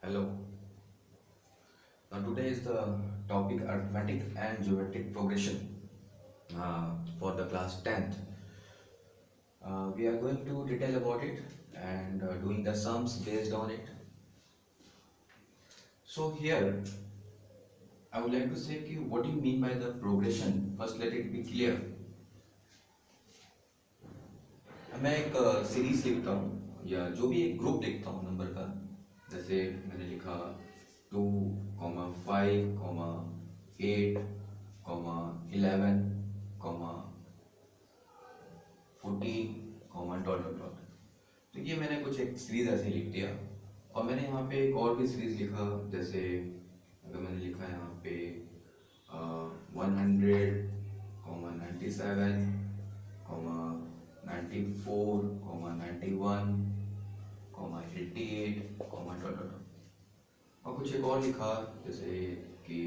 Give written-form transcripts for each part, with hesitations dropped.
Hello. Now today is the topic arithmetic and geometric progression for the class 10th. We are going to detail about it and doing the sums based on it. So here I would like to say कि what do you mean by the progression? First let it be clear. मैं एक series लिखता हूँ या जो भी एक group लिखता हूँ नंबर का, जैसे मैंने लिखा 2, 5, 8, 11, 14, डॉट डॉट डॉट। तो ये मैंने कुछ एक सीरीज ऐसे लिख दिया और मैंने यहाँ पे एक और भी सीरीज लिखा, जैसे अगर मैंने लिखा यहाँ पे 100, 97, 94, 91, 88, डॉट डॉट डॉट। और कुछ एक और लिखा जैसे कि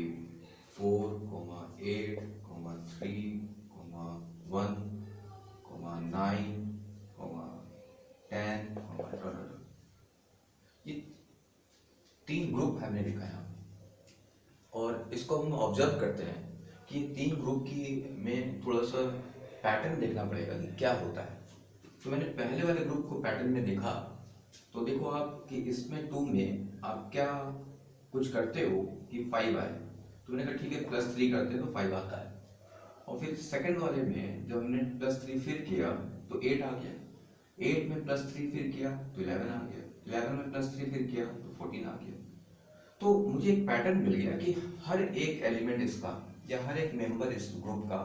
4, 8, 3, 1, 9, 10, डॉट डॉट डॉट। ये 3 ग्रुप हमने लिखा है और इसको हम ऑब्जर्व करते हैं कि 3 ग्रुप की में थोड़ा सा पैटर्न देखना पड़ेगा कि क्या होता है। तो मैंने पहले वाले ग्रुप को पैटर्न में देखा, तो देखो आप कि इसमें 2 में आप क्या कुछ करते हो कि 5 आए, तो मैंने कहा ठीक है +3 करते हैं तो 5 आता है। और फिर सेकंड वाले में जब हमने +3 फिर किया तो 8 आ गया, 8 में +3 फिर किया तो 11 आ गया, 11 में +3 फिर किया तो 14 आ गया। तो मुझे एक पैटर्न मिल गया कि हर एक एलिमेंट इसका या हर एक मेंबर इस ग्रुप का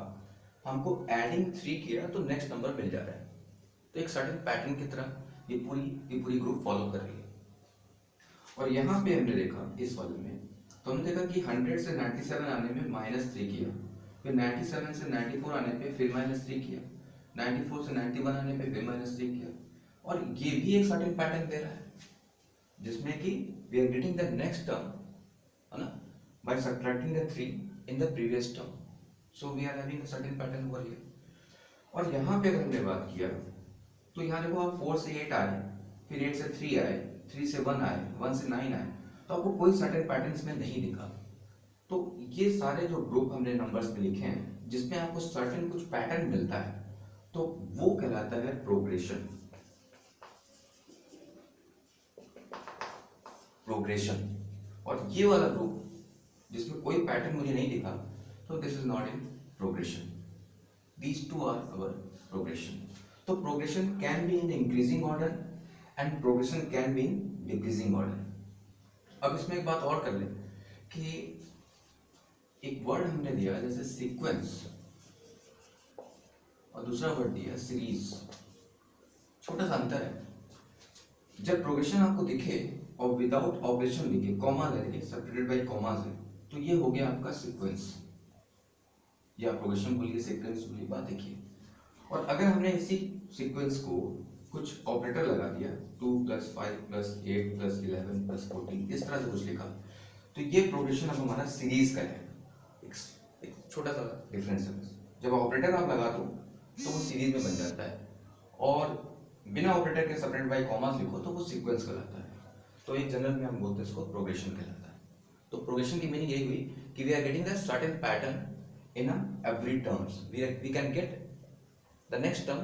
हमको एडिंग 3 किया तो नेक्स्ट नंबर मिल जा रहा है। तो एक सर्टेन पैटर्न की तरह ये पूरी ग्रुप फॉलो कर रही है। और यहाँ पे हमने देखा इस वाले में, तो हमने देखा कि 100 से 97 आने में -3 किया, फिर 97 से 94 आने पे फिर -3 किया, 94 से 91 आने पे फिर -3 किया। और ये भी एक सर्टेन पैटर्न दे रहा है जिसमें कि we are getting the next term, है ना, by subtracting the 3 in the previous term. So we are having a certain pattern over here. और यहाँ पे अगर हमने बात किया तो यहाँ देखो आप 4 से 8 आए, फिर 8 से 3 आए, 3 से 1 आए, 1 से 9 आए, तो आपको कोई सर्टेन पैटर्न इसमें नहीं दिखा। तो ये सारे जो ग्रुप हमने नंबर्स में लिखे हैं जिसमें आपको सर्टेन कुछ पैटर्न मिलता है, तो वो कहलाता है प्रोग्रेशन। और ये वाला ग्रुप जिसमें कोई पैटर्न मुझे नहीं दिखा, तो this is not in progression. These two are our progression. तो progression can be in increasing order and progression can be in decreasing order. अब इसमें एक बात और कर ले कि एक वर्ड हमने दिया जैसे सीक्वेंस और दूसरा वर्ड दिया सीरीज, छोटा सा अंतर है। जब प्रोग्रेशन आपको दिखे और विदाउट ऑपरेशन लिखे, कॉमा लगे, सेपरेटेड बाय कॉमास है, तो ये हो गया आपका सीक्वेंस या प्रोग्रेशन बोलिए, सीक्वेंस बोलिए, बात एक ही। और अगर हमने इसी सीक्वेंस को कुछ ऑपरेटर लगा दिया 2 + 5 + 8 + 11 + 14 इस तरह से कुछ लिखा, तो ये प्रोग्रेशन अब हमारा सीरीज का है। एक छोटा सा डिफरेंस है, जब ऑपरेटर आप लगा दो तो वो सीरीज में बन जाता है, और बिना ऑपरेटर के सेपरेट बाय कॉमास लिखो तो वो सीक्वेंस कहलाता है। तो एक जनरल में हम बोलते हैं इसको प्रोग्रेशन कहलाता है। तो प्रोग्रेशन की मीनिंग यही हुई कि we are getting the certain pattern in every terms. We can get the next term,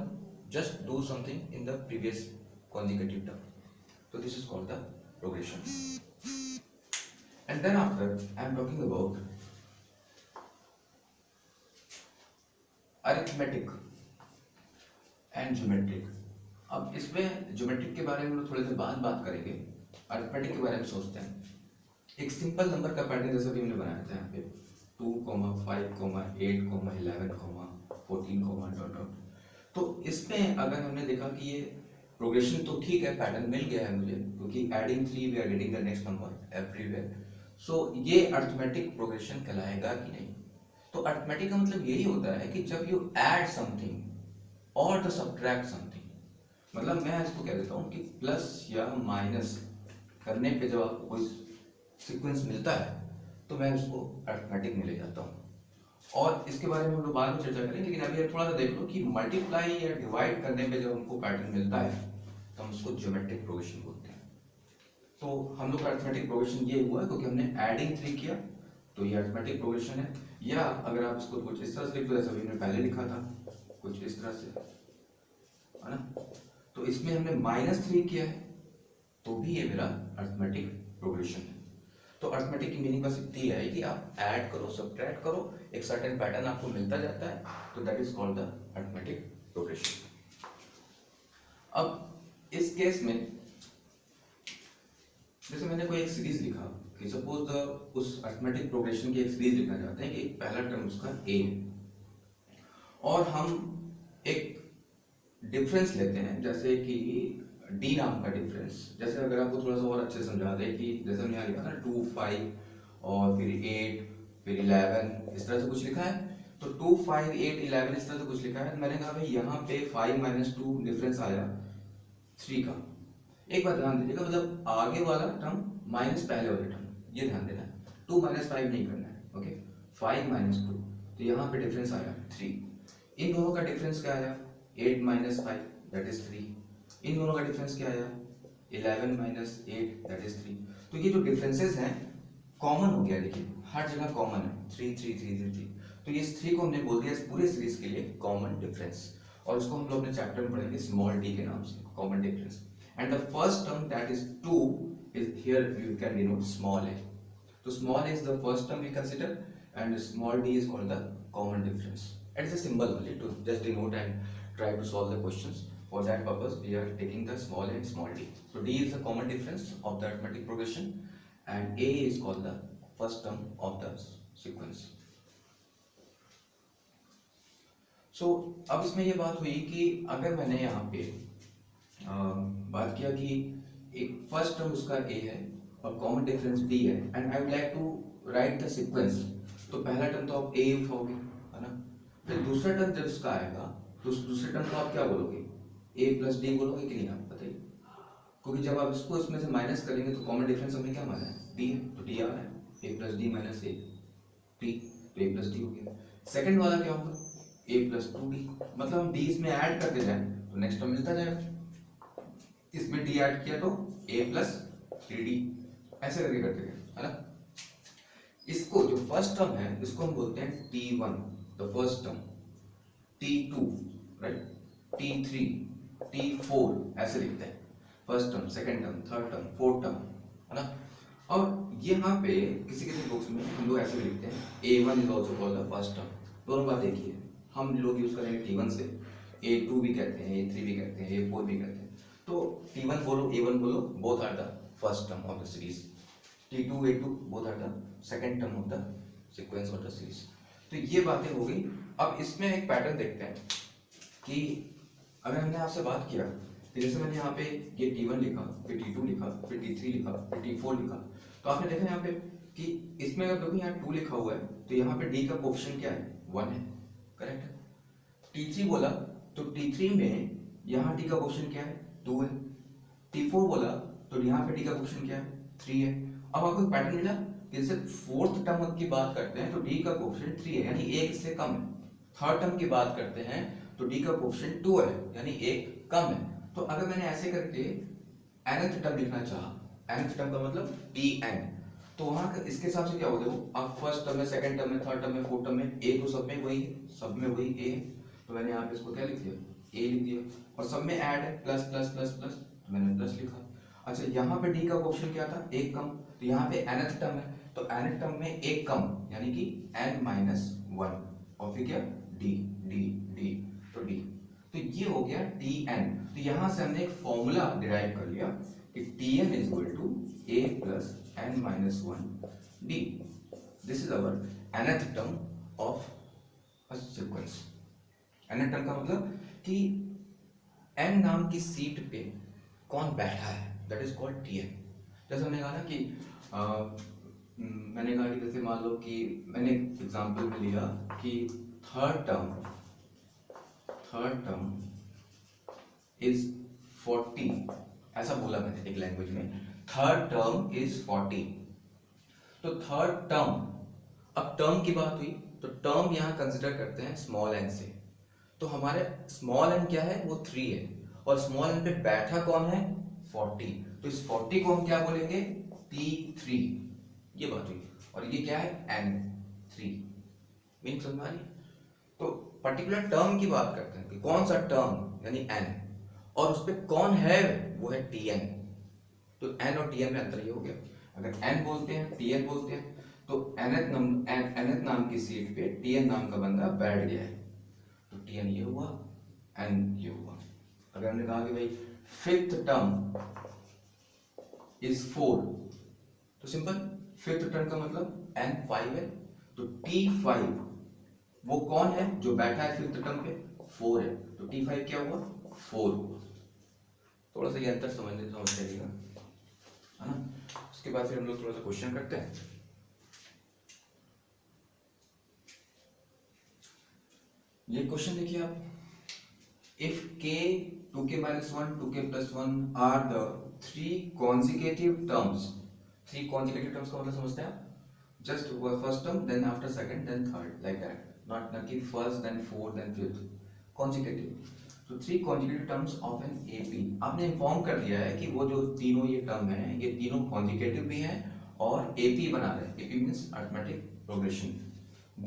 just do something in the previous consecutive term. So this is called the progression. And then after I am talking about arithmetic and geometric. अब इसमें geometric के बारे में हम थोड़ी देर बाद बात करेंगे, अरिथमेटिक के बारे में सोचते हैं। एक सिंपल नंबर का पैटर्न जैसा भी हमने बनाया था यहाँ पे 2, 5, 8, 11, 14, डॉट डॉट। तो इसमें अगर हमने देखा कि ये प्रोग्रेशन तो ठीक है, पैटर्न मिल गया है मुझे, क्योंकि adding 3 we are getting the next number everywhere. So ये अरिथमेटिक प्रोग्रेशन कहलाएगा कि नहीं? तो अरिथमेटिक का मतलब यही होता है कि जब यू ऐड समथिंग और द सब्ट्रैक्ट समथिंग, मतलब मैं इसको कह देता हूँ कि प्लस या माइनस करने पे जब आपको कोई सीक्वेंस मिलता है तो मैं उसको अरिथमेटिक में ले जाता हूँ। और इसके बारे में हम लोग बाद में चर्चा करेंगे, लेकिन अभी थोड़ा सा देख लो कि मल्टीप्लाई या डिवाइड करने पे जब हमको पैटर्न मिलता है तो हम उसको ज्योमेट्रिक प्रोग्रेशन बोलते हैं। तो हम लोग का अरिथमेटिक प्रोग्रेशन ये हुआ क्योंकि हमने एडिंग 3 किया, तो ये अरिथमेटिक प्रोग्रेशन है। या अगर आप इसको कुछ इस तरह से लिख दो, जैसा हमने पहले लिखा था कुछ इस तरह से, है ना, तो इसमें हमने -3 किया है, तो भी ये मेरा अरिथमेटिक प्रोग्रेशन है। तो अरिथमेटिक की मीनिंग बस इतनी है कि आप ऐड करो, सब्ट्रैक्ट करो, एक सर्टेन पैटर्न आपको मिलता जाता है, तो that is called the arithmetic progression. अब इस केस में जैसे मैंने कोई एक सीरीज लिखा कि सपोज उस अरिथमेटिक प्रोग्रेशन की एक सीरीज लिखना चाहते हैं कि पहला टर्म उसका ए है, और हम एक डिफरेंस लेते हैं जैसे कि डी नाम का डिफरेंस। जैसे अगर आपको थोड़ा सा और अच्छे से समझा दें कि जैसे हमने यहाँ लिखा ना 2, 5 और फिर 8 फिर 11 इस तरह से कुछ लिखा है, तो 2, 5, 8, 11 इस तरह से कुछ लिखा है। मैंने कहा भाई यहाँ पे 5 - 2 डिफरेंस आया 3 का। एक बात ध्यान दीजिएगा, मतलब आगे वाला टर्म माइनस पहले वाले टर्म, ये ध्यान देना है। 2 - 5 नहीं करना है, ओके। 5 - 2, तो यहाँ पे डिफरेंस आया 3। इन दोनों का डिफरेंस क्या आया 8 - 5 दैट इज 3। इन दोनों का डिफरेंस क्या आया 11 - 8 दैट इज 3। तो ये जो डिफरेंसेस हैं कॉमन हो गया, देखिए हर जगह कॉमन है 3 3 3 3 3। तो ये 3 को हमने बोल दिया इस पूरे सीरीज के लिए कॉमन डिफरेंस, और इसको हम लोग अपने चैप्टर में पढ़ेंगे स्मॉल डी के नाम से, common difference. And the first term that is 2 is here you can denote small a। तो small a is the first term we consider and small d is called the common difference. It is a symbol only to just denote and try to solve the questions. For that purpose we are taking the small a and small d. So d is the common difference of the arithmetic progression and a is called the first term of the sequence. So अब इसमें ये बात हुई कि अगर मैंने यहाँ पे बात किया कि एक फर्स्ट टर्म उसका a है और कॉमन डिफरेंस d है, and I would like to write the sequence, तो पहला टर्म तो आप a उठाओगे, है ना। फिर दूसरा टर्म जब उसका आएगा तो उस दूसरे टर्म को आप क्या बोलोगे a + d बोलोगे कि नहीं, आप बताइए। क्योंकि जब आप इसको इसमें से माइनस करेंगे तो कॉमन डिफरेंस हमने क्या माना है d है, तो d आ रहा है a + d - a d, तो a + d हो गया। सेकंड वाला क्या होगा a + 2d, मतलब हम d इसमें ऐड करते जाएं तो नेक्स्ट टर्म मिलता जाएगा। इसमें d ऐड किया तो a + 3d, ऐसे करके करते गए, है ना। इसको जो फर्स्ट टर्म है इसको हम बोलते हैं t1 the first term, t2 right, t3, t4 ऐसे लिखते हैं, first term, second term, third term, fourth term, है ना। और यहाँ पे किसी किसी बुक्स में हम लोग ऐसे भी लिखते हैं a1 is also called the first term. दोनों बात एक ही है, हम लोग यूज करेंगे t1 से, a2 भी कहते हैं, a3 भी कहते हैं, a4 भी कहते हैं। तो t1 बोलो, a1 बोलो, both are the first term of the series. t2, a2 both are the second term of the sequence of the series. तो ये बातें हो गई। अब इसमें एक पैटर्न देखते हैं कि अगर हमने आपसे बात किया कि जैसे मैंने यहाँ पे ये t1 लिखा, फिर t2 लिखा, फिर t3 लिखा, फिर t4 लिखा, तो आपने देखा यहाँ पे कि इसमें अगर देखो यहाँ 2 लिखा हुआ है तो यहाँ पे d का कोएफिशिएंट क्या है 1 है, करेक्ट है। t3 बोला तो t3 में यहाँ d का कोएफिशिएंट क्या है 2 है। t4 बोला तो यहाँ पे d का कोएफिशिएंट क्या है 3 है। अब आपको एक पैटर्न मिला कि जैसे फोर्थ टर्म की बात करते हैं तो d का कोएफिशिएंट 3 है यानी 1 से कम है। थर्ड टर्म की बात करते हैं तो d का कोएफिशिएंट 2 है यानी 1 कम है। तो अगर मैंने ऐसे करके nth टर्म लिखना चाहा, nth टर्म का मतलब tn, तो वहां इसके हिसाब से क्या होगा, देखो अब फर्स्ट टर्म में, सेकंड टर्म में, थर्ड टर्म में, फोर्थ टर्म में a तो सब में वही है, सब में वही a है, तो मैंने यहाँ पे इसको क्या लिख दिया a लिख दिया, और सब में ऐड है प्लस प्लस प्लस प्लस, तो मैंने प्लस लिखा। अच्छा यहाँ पे d का क्वेश्चन क्या था 1 कम, तो यहाँ पे nth टर्म है तो nth टर्म में 1 कम यानी कि n - 1, और फिर क्या d d d, तो d, तो ये हो गया tn। तो यहाँ से हमने एक फॉर्मूला डिराइव कर लिया कि tn = a + n - 1 d। This is our nth term of a sequence. nth term का मतलब कि n नाम की सीट पे कौन बैठा है, दैट इज कॉल्ड tn। जैसे हमने कहा ना कि मैंने कहा कि जैसे मान लो कि मैंने एग्जांपल में लिया कि थर्ड टर्म इज 40, ऐसा बोला मैंने एक लैंग्वेज में, थर्ड टर्म इज 40। तो थर्ड टर्म, अब टर्म की बात हुई तो टर्म यहाँ कंसिडर करते हैं स्मॉल n से, तो हमारे स्मॉल n क्या है वो 3 है, और स्मॉल n पे बैठा कौन है 40, तो इस 40 को हम क्या बोलेंगे, T3, ये बात हुई। और ये क्या है, N3। मीनिंग समझ में आ रही? तो पर्टिकुलर टर्म की बात करते हैं कि कौन सा टर्म यानी N, और उस पर कौन है, वो है Tn। तो N और Tn में अंतर ये हो गया, अगर N बोलते हैं Tn बोलते हैं तो nth नाम की सीट पे Tn नाम का बंदा बैठ गया है, तो Tn ये हुआ, N ये हुआ। अगर हमने कहा कि भाई फिफ्थ टर्म इज 4, तो सिंपल, फिफ्थ टर्म का मतलब N5 है, तो T5 वो कौन है जो बैठा है फिफ्थ टर्म पे, 4 है, तो T5 क्या हुआ, 4 हुआ। थोड़ा सा ये अंतर समझ लीजिएगा, है ना। उसके बाद फिर हम लोग थोड़ा सा क्वेश्चन करते हैं। ये क्वेश्चन देखिए आप, if k 2k minus 1 2k plus 1 are the three consecutive terms, three consecutive terms का मतलब समझते हैं आप, just first term then after second then third, like that, not कि first then fourth then fifth, consecutive। तो three consecutive terms of an AP, आपने inform कर दिया है कि वो जो तीनों ये टर्म है ये तीनों consecutive भी हैं और AP बना रहे हैं, AP means arithmetic progression।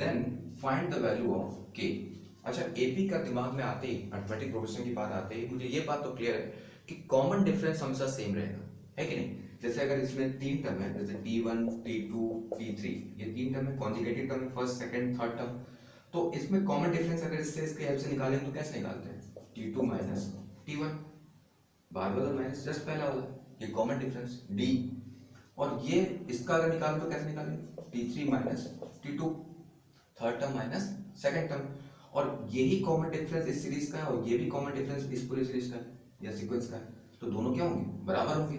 then find the value of k। अच्छा, एपी का दिमाग में आते ही, अर्थमेटिक प्रोग्रेशन की बात आते ही मुझे ये बात तो क्लियर है कि कॉमन डिफरेंस हमेशा सेम रहेगा, है कि नहीं। जैसे अगर इसमें तीन टर्म है, जैसे T1 T2 T3, ये तीन टर्म है, कॉन्जुगेटिव टर्म है, फर्स्ट सेकंड थर्ड टर्म, तो इसमें कॉमन डिफरेंस अगर इससे इसके हेल्प से निकालें तो कैसे निकालते हैं, T2 माइनस T1, बाद बदल माइनस, जस्ट पहला वाला, ये कॉमन डिफरेंस D। और ये इसका अगर निकालें तो कैसे निकालेंगे, T3 minus T2, third term minus second term. और यही कॉमन डिफरेंस इस सीरीज का है और ये भी कॉमन डिफरेंस इस पूरी सीरीज का है या सीक्वेंस का है, तो दोनों क्या होंगे, बराबर होंगे,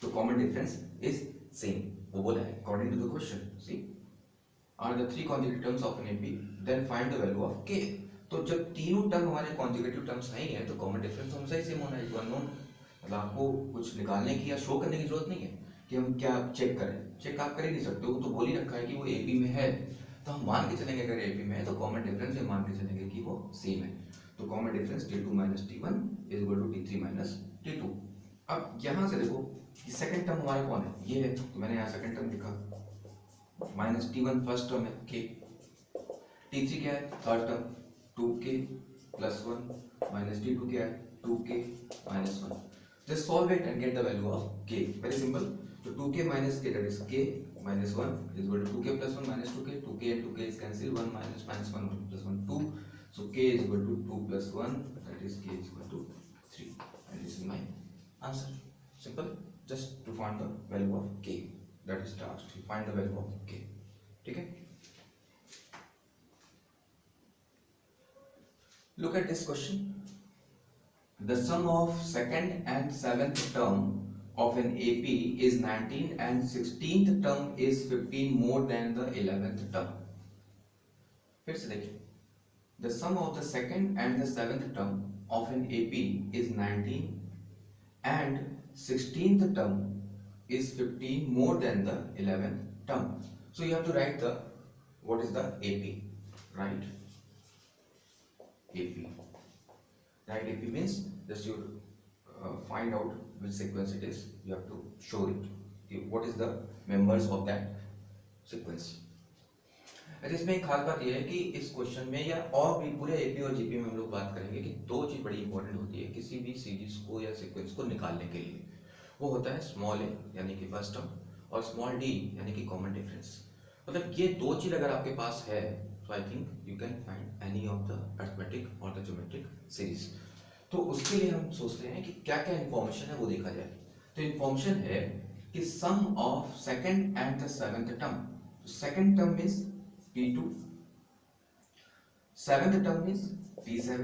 तो कॉमन डिफरेंस इज सेम। वो बोला है according to the question, see are the three conjugative terms of an AP, then find the value of K. तो जब तीनों टर्म हमारे कॉन्जुगेटिव टर्म्स नहीं है तो कॉमन डिफरेंस तो हमेशा ही सेम होना है, अननोन। मतलब आपको कुछ निकालने की या शो करने की जरूरत नहीं है कि हम क्या चेक करें, चेक आप कर ही नहीं सकते, वो तो बोल ही रखा है कि वो एपी में है, तो हम मान के चलेंगे अगर एपी में है तो कॉमन डिफरेंस हम मान के चलेंगे कि वो सेम है। तो common difference T2 minus T1 is equal to T3 minus T2। अब यहाँ से देखो कि सेकंड टर्म हमारा कौन है, ये है, तो मैंने यहाँ सेकंड टर्म लिखा, माइनस T1 फर्स्ट टर्म है k, T3 क्या है third term 2k plus 1 minus T2 क्या है 2k minus 1। Just solve it and get the value of k, very simple. तो 2k minus k that is k minus 1 is equal to 2k plus 1 minus 2k, 2k and 2k is cancelled, 1 minus 1 plus 1 2, so k is equal to 2 plus 1, that is k is equal to 3, and this is my answer. Simple, just to find the value of k, that is task to find the value of k, ठीक है। Look at this question, the sum of second and seventh term of an AP is 19 and 16th term is 15 more than the 11th term। फिर से देखिए, the sum of the second and the seventh term of an AP is 19 and 16th term is 15 more than the 11th term। So you have to write the what is the AP, right? AP, right? AP means just you find out which sequence it is, you have to show it, okay, what is the members of that sequence। अच्छा, इसमें एक खास बात यह है कि इस question में या और भी पूरे एपी और जीपी में हम लोग बात करेंगे कि दो चीज बड़ी इंपॉर्टेंट होती है किसी भी सीरीज को या सीक्वेंस को निकालने के लिए, वो होता है स्मॉल ए यानी कि फर्स्ट टर्म और स्मॉल डी यानी कि कॉमन डिफरेंस। मतलब ये दो चीज अगर आपके पास है तो I think you can find any of the arithmetic और द ज्योमेट्रिक सीरीज। तो उसके लिए हम सोचते हैं कि क्या क्या इंफॉर्मेशन है वो देखा जाए। तो इंफॉर्मेशन है कि sum of second and the seventh term, second term means T2, seventh term means T7,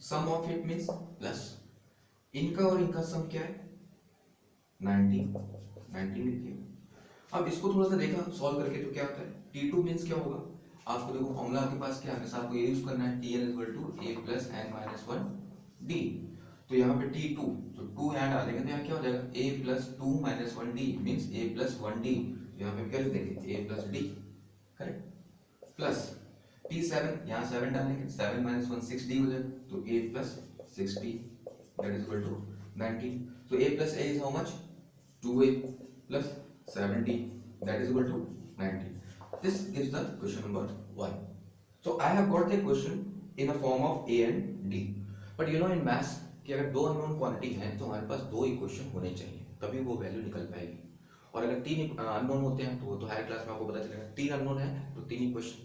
sum of it means plus, इनका और इनका सम क्या है 19 लिखिए। अब इसको थोड़ा सा देखा सॉल्व करके तो क्या होता है, T2 मींस क्या होगा, आपको देखो फॉर्मूला आपके पास क्या है, आपको ये यूज करना है Tn = a + n - 1 d। तो यहाँ पे T2 तो 2 ऐड आ जाएगा तो यहाँ क्या हो जाएगा a + 2 - 1 d means a + 1 d, यहाँ पे क्या लिख देंगे a + d, correct, plus T7 यहाँ 7 डालेंगे, 7 - 1 6d हो जाएगा तो a + 6d that is equal to 19। so a + a is how much 2a plus 7d that is equal to 90. This gives the question number 1. So I have got the question in a form of a and d. But you know in maths कि अगर दो unknown quantity हैं तो हमारे पास दो equation होने चाहिए, तभी वो वैल्यू निकल पाएगी. और अगर तीन अननोन होते हैं तो वो तो हायर क्लास में आपको पता चलेगा. तीन अननोन है तो तीन इक्वेशन,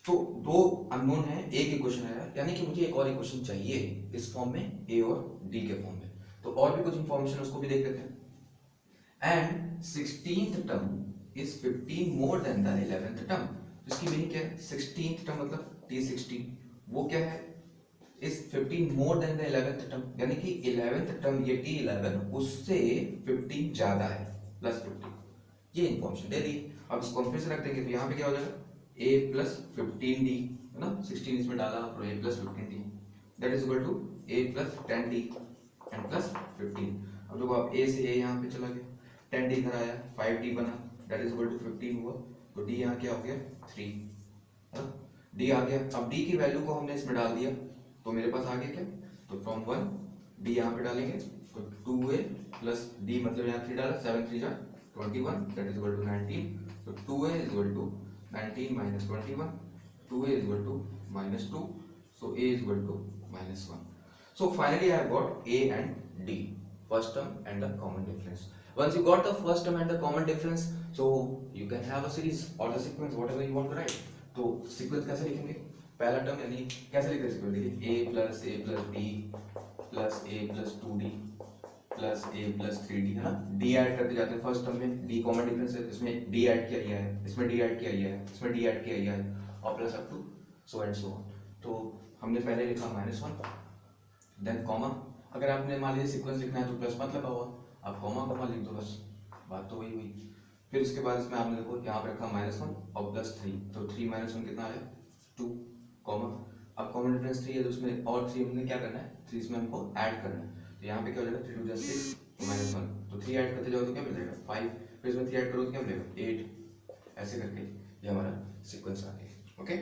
तो दो अननोन है एक इक्वेशन है, यानी कि मुझे एक और इक्वेशन चाहिए इस फॉर्म में, ए और डी के फॉर्म में. तो और भी कुछ इंफॉर्मेशन उसको भी देख लेते हैं. And 16th term is 15 more than the 11th term. इसकी मीनिंग क्या है? 16th टर्म मतलब T16, वो क्या है? Is 15 more than the 11th term, यानी कि 11th टर्म ये T11 उससे 15 ज्यादा है, प्लस 15. ये इंफॉर्मेशन दे दी. अब इसको हम फिर से रख देंगे तो यहाँ पे क्या हो जाएगा? a प्लस 15d है ना, 16 इसमें डाला और a plus 15d that is equal to a plus 10d and plus 15. अब देखो आप a से a यहाँ पे चला गया, 10d इधर आया, 5d बना दैट इज इक्वल टू 15 हुआ. तो d यहाँ क्या हो गया? 3 है ना, d आ गया. अब d की वैल्यू को हमने इसमें डाल दिया तो मेरे पास आ गया क्या? तो फ्रॉम 1 d यहाँ पे डालेंगे तो 2a प्लस d मतलब यहाँ 3 डाला, 7 3 जा 21 दैट इज इक्वल टू 19. तो 2a is equal to 19 minus 21, 2a is equal to minus 2, so a is equal to minus 1. So finally I have got a and d, first term and the common difference. Once you got the first term and the common difference, so you can have a series or the sequence whatever you want to write. तो sequence कैसे लिखेंगे? पहला term यानी कैसे लिखते हैं sequence? देखिए a plus b plus a plus 2d plus a plus 3d है ना. d ऐड करते जाते हैं फर्स्ट टर्म में, d कॉमन डिफरेंस है, इसमें d ऐड किया गया है, इसमें d ऐड किया गया है, इसमें d ऐड किया गया है और plus up to so and so on. तो हमने पहले लिखा -1 देन कॉमा. अगर आपने मान लीजिए सीक्वेंस लिखना है तो प्लस मत लगा हुआ, आप कॉमा लिख दो बस, बात तो वही हुई. फिर इसके बाद इसमें आपने देखो यहाँ पे रखा -1 और प्लस 3, तो 3 - 1 कितना आया? 2 कॉमा. अब कॉमन डिफरेंस 3 है तो उसमें और 3 हमने क्या करना है? 3 इसमें हमको ऐड करना है. तो यहाँ पे क्या हो जाएगा? 3 2 6 -1, तो 3 ऐड करते जाओ तो क्या मिलेगा? 5. फिर इसमें 3 ऐड करो तो क्या मिलेगा? 8. ऐसे करके ये हमारा सीक्वेंस आ गया. ओके.